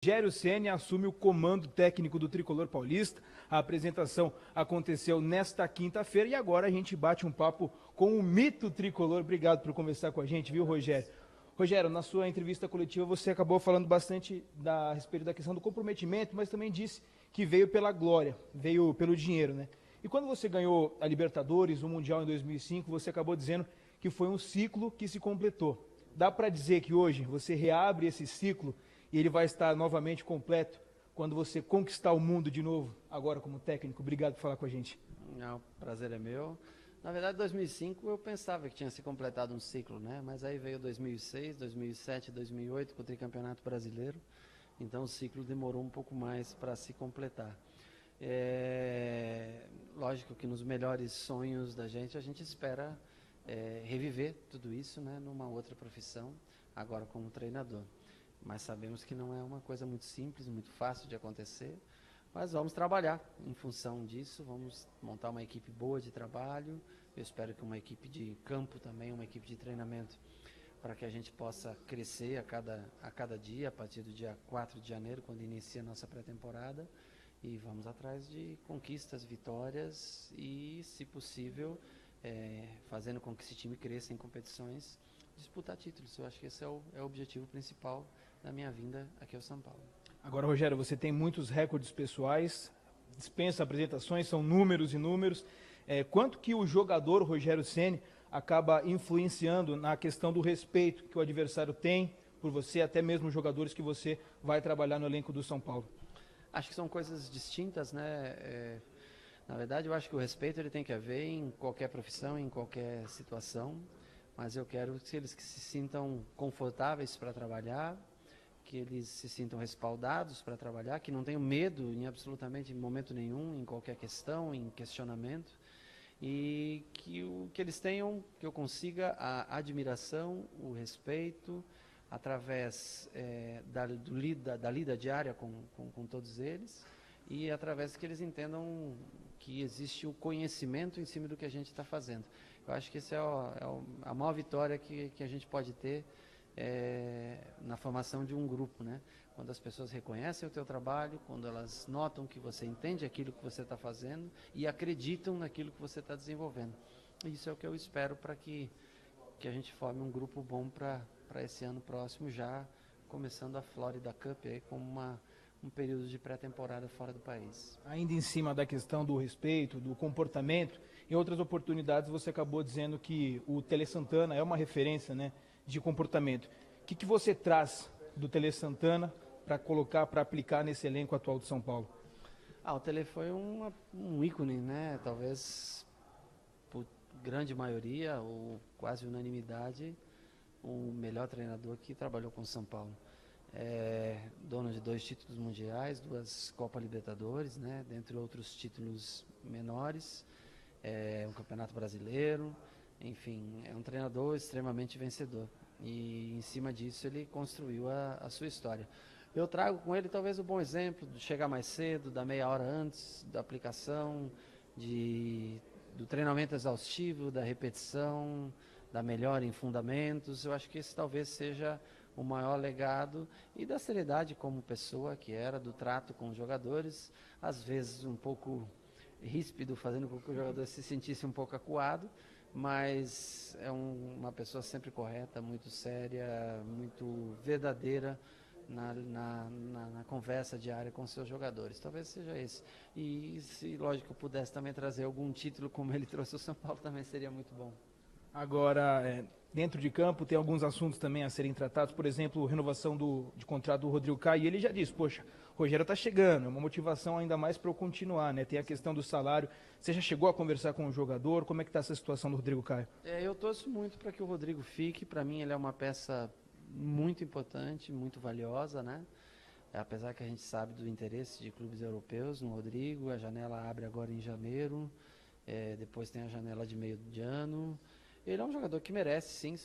Rogério Ceni assume o comando técnico do Tricolor Paulista. A apresentação aconteceu nesta quinta-feira e agora a gente bate um papo com o mito tricolor. Obrigado por conversar com a gente, viu, Rogério? Rogério, na sua entrevista coletiva você acabou falando bastante a respeito da questão do comprometimento, mas também disse que veio pela glória, veio pelo dinheiro, né? E quando você ganhou a Libertadores, o Mundial em 2005, você acabou dizendo que foi um ciclo que se completou. Dá para dizer que hoje você reabre esse ciclo e ele vai estar novamente completo quando você conquistar o mundo de novo, agora como técnico? Obrigado por falar com a gente. Não, o prazer é meu. Na verdade, em 2005 eu pensava que tinha se completado um ciclo, né? Mas aí veio 2006, 2007, 2008 com o tricampeonato brasileiro. Então o ciclo demorou um pouco mais para se completar. Lógico que nos melhores sonhos da gente, a gente espera reviver tudo isso, né? Numa outra profissão, agora como treinador. Mas sabemos que não é uma coisa muito simples, muito fácil de acontecer. Mas vamos trabalhar em função disso, vamos montar uma equipe boa de trabalho. Eu espero que uma equipe de campo também, uma equipe de treinamento, para que a gente possa crescer a cada dia, a partir do dia 4 de janeiro, quando inicia a nossa pré-temporada. E vamos atrás de conquistas, vitórias e, se possível, fazendo com que esse time cresça em competições, disputar títulos. Eu acho que esse é o objetivo principal da minha vinda aqui ao São Paulo. Agora, Rogério, você tem muitos recordes pessoais, dispensa apresentações, são números e números. Quanto que o jogador Rogério Ceni acaba influenciando na questão do respeito que o adversário tem por você, até mesmo os jogadores que você vai trabalhar no elenco do São Paulo? Acho que são coisas distintas, né? Na verdade, eu acho que o respeito ele tem que haver em qualquer profissão, em qualquer situação, mas eu quero que eles se sintam confortáveis para trabalhar, que eles se sintam respaldados para trabalhar, que não tenham medo em absolutamente momento nenhum, em qualquer questão, em questionamento, e que eles tenham, que eu consiga a admiração, o respeito, através da lida diária com todos eles, e através que eles entendam que existe o conhecimento em cima do que a gente está fazendo. Eu acho que essa a maior vitória que a gente pode ter na formação de um grupo, né? Quando as pessoas reconhecem o teu trabalho, quando elas notam que você entende aquilo que você está fazendo e acreditam naquilo que você está desenvolvendo. Isso é o que eu espero para que a gente forme um grupo bom para esse ano próximo, já começando a Florida Cup aí como um período de pré-temporada fora do país. Ainda em cima da questão do respeito, do comportamento, em outras oportunidades você acabou dizendo que o Tele Santana é uma referência, né, de comportamento. O que você traz do Tele Santana para colocar, para aplicar nesse elenco atual de São Paulo? O Tele foi um ícone, né? Talvez por grande maioria ou quase unanimidade, o melhor treinador que trabalhou com o São Paulo. Dono de 2 títulos mundiais, 2 Copa Libertadores, né? Dentre outros títulos menores, um Campeonato Brasileiro, enfim, é um treinador extremamente vencedor. E em cima disso ele construiu a sua história. Eu trago com ele talvez o bom exemplo de chegar mais cedo, da meia hora antes da aplicação, do treinamento exaustivo, da repetição, da melhora em fundamentos. Eu acho que esse talvez seja o maior legado, e da seriedade como pessoa que era, do trato com os jogadores, às vezes um pouco ríspido, fazendo com que o jogador se sentisse um pouco acuado, mas é uma pessoa sempre correta, muito séria, muito verdadeira na conversa diária com seus jogadores. Talvez seja esse. E se, lógico, eu pudesse também trazer algum título como ele trouxe ao São Paulo, também seria muito bom. Agora, dentro de campo, tem alguns assuntos também a serem tratados, por exemplo, renovação de contrato do Rodrigo Caio, e ele já disse, poxa, Rogério está chegando, é uma motivação ainda mais para eu continuar, né? Tem a questão do salário. Você já chegou a conversar com o jogador? Como é que está essa situação do Rodrigo Caio? Eu torço muito para que o Rodrigo fique. Para mim ele é uma peça muito importante, muito valiosa, né? Apesar que a gente sabe do interesse de clubes europeus no Rodrigo, a janela abre agora em janeiro, depois tem a janela de meio de ano. Ele é um jogador que merece, sim,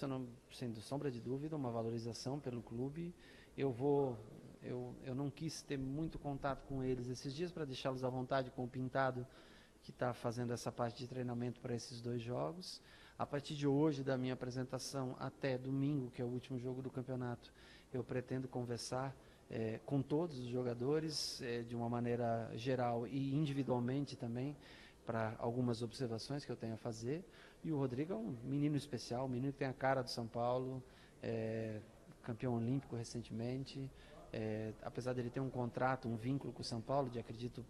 sem sombra de dúvida, uma valorização pelo clube. Eu não quis ter muito contato com eles esses dias para deixá-los à vontade com o Pintado, que está fazendo essa parte de treinamento para esses 2 jogos. A partir de hoje, da minha apresentação até domingo, que é o último jogo do campeonato, eu pretendo conversar com todos os jogadores, de uma maneira geral e individualmente também, para algumas observações que eu tenho a fazer. E o Rodrigo é um menino especial, um menino que tem a cara do São Paulo, campeão olímpico recentemente. Apesar dele ter um contrato, um vínculo com o São Paulo, de acredito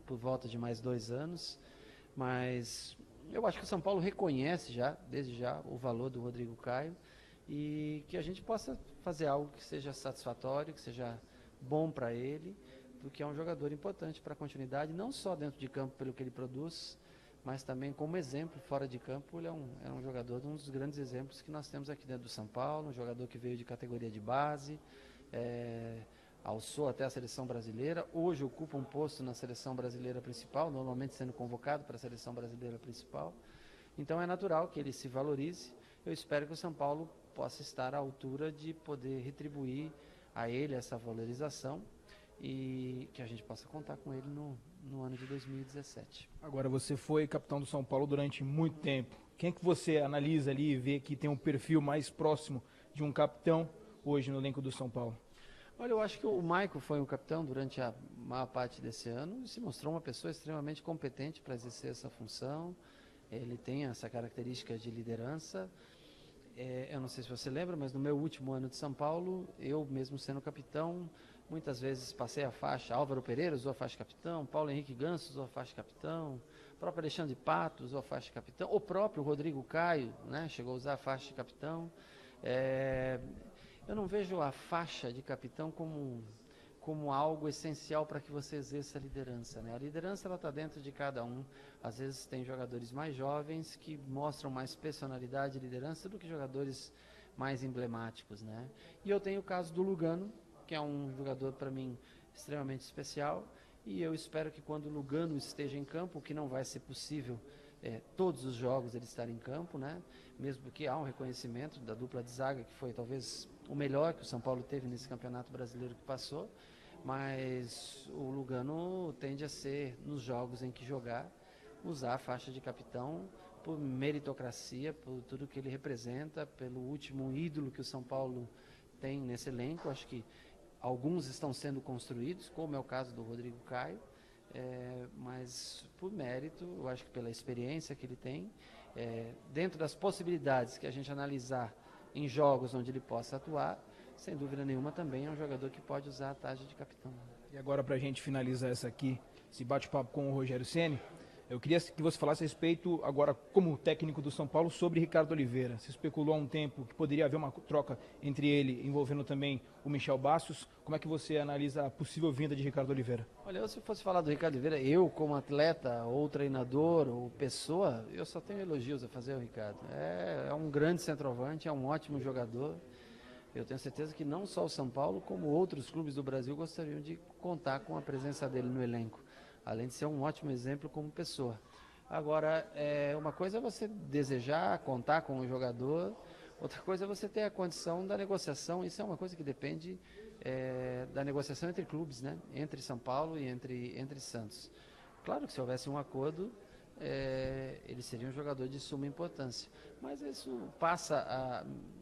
por volta de mais 2 anos, mas eu acho que o São Paulo reconhece desde já, o valor do Rodrigo Caio, e que a gente possa fazer algo que seja satisfatório, que seja bom para ele, porque é um jogador importante para a continuidade, não só dentro de campo pelo que ele produz, mas também como exemplo fora de campo. Ele é um jogador, um dos grandes exemplos que nós temos aqui dentro do São Paulo, um jogador que veio de categoria de base, alçou até a seleção brasileira, hoje ocupa um posto na seleção brasileira principal, normalmente sendo convocado para a seleção brasileira principal. Então é natural que ele se valorize. Eu espero que o São Paulo possa estar à altura de poder retribuir a ele essa valorização e que a gente possa contar com ele no ano de 2017. Agora, você foi capitão do São Paulo durante muito tempo. Quem é que você analisa ali e vê que tem um perfil mais próximo de um capitão hoje no elenco do São Paulo? Olha, eu acho que o Maicon foi um capitão durante a maior parte desse ano e se mostrou uma pessoa extremamente competente para exercer essa função. Ele tem essa característica de liderança. Eu não sei se você lembra, mas no meu último ano de São Paulo, eu mesmo sendo capitão, muitas vezes passei a faixa. Álvaro Pereira usou a faixa de capitão, Paulo Henrique Ganso usou a faixa de capitão, o próprio Alexandre Pato usou a faixa de capitão, o próprio Rodrigo Caio, né, chegou a usar a faixa de capitão. Eu não vejo a faixa de capitão como algo essencial para que você exerça a liderança, né? A liderança está dentro de cada um. Às vezes tem jogadores mais jovens que mostram mais personalidade e liderança do que jogadores mais emblemáticos, né? E eu tenho o caso do Lugano, que é um jogador para mim extremamente especial, e eu espero que quando o Lugano esteja em campo, que não vai ser possível todos os jogos ele estar em campo, né? Mesmo porque há um reconhecimento da dupla de zaga, que foi talvez o melhor que o São Paulo teve nesse campeonato brasileiro que passou, mas o Lugano tende a ser, nos jogos em que jogar, usar a faixa de capitão por meritocracia, por tudo que ele representa, pelo último ídolo que o São Paulo tem nesse elenco. Acho que alguns estão sendo construídos, como é o caso do Rodrigo Caio, mas por mérito, eu acho que pela experiência que ele tem, dentro das possibilidades que a gente analisar em jogos onde ele possa atuar, sem dúvida nenhuma também é um jogador que pode usar a taxa de capitão. E agora, para a gente finalizar esse bate-papo com o Rogério Ceni, eu queria que você falasse a respeito, agora como técnico do São Paulo, sobre Ricardo Oliveira. Se especulou há um tempo que poderia haver uma troca entre ele, envolvendo também o Michel Bastos. Como é que você analisa a possível vinda de Ricardo Oliveira? Olha, se eu fosse falar do Ricardo Oliveira, eu como atleta, ou treinador, ou pessoa, eu só tenho elogios a fazer ao Ricardo. É um grande centroavante, é um ótimo jogador. Eu tenho certeza que não só o São Paulo, como outros clubes do Brasil gostariam de contar com a presença dele no elenco, além de ser um ótimo exemplo como pessoa. Agora, uma coisa é você desejar contar com o jogador, outra coisa é você ter a condição da negociação. Isso é uma coisa que depende da negociação entre clubes, né? Entre São Paulo e entre Santos. Claro que se houvesse um acordo, ele seria um jogador de suma importância, mas isso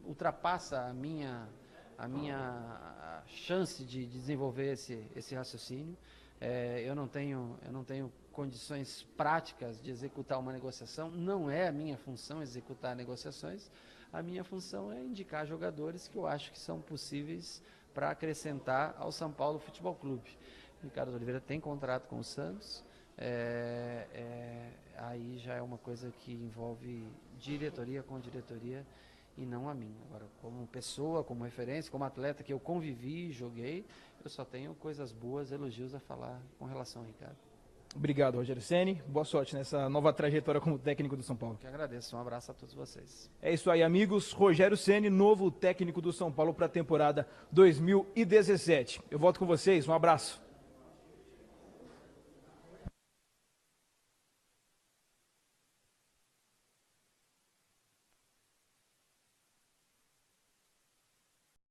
ultrapassa a minha chance de desenvolver esse raciocínio. Eu não tenho condições práticas de executar uma negociação, não é a minha função executar negociações. A minha função é indicar jogadores que eu acho que são possíveis para acrescentar ao São Paulo Futebol Clube. O Ricardo Oliveira tem contrato com o Santos, aí já é uma coisa que envolve diretoria com diretoria e não a mim. Agora, como pessoa, como referência, como atleta que eu convivi, joguei, eu só tenho coisas boas, elogios a falar com relação ao Ricardo. Obrigado, Rogério Ceni. Boa sorte nessa nova trajetória como técnico do São Paulo. Que agradeço. Um abraço a todos vocês. É isso aí, amigos. Rogério Ceni, novo técnico do São Paulo para a temporada 2017. Eu volto com vocês. Um abraço.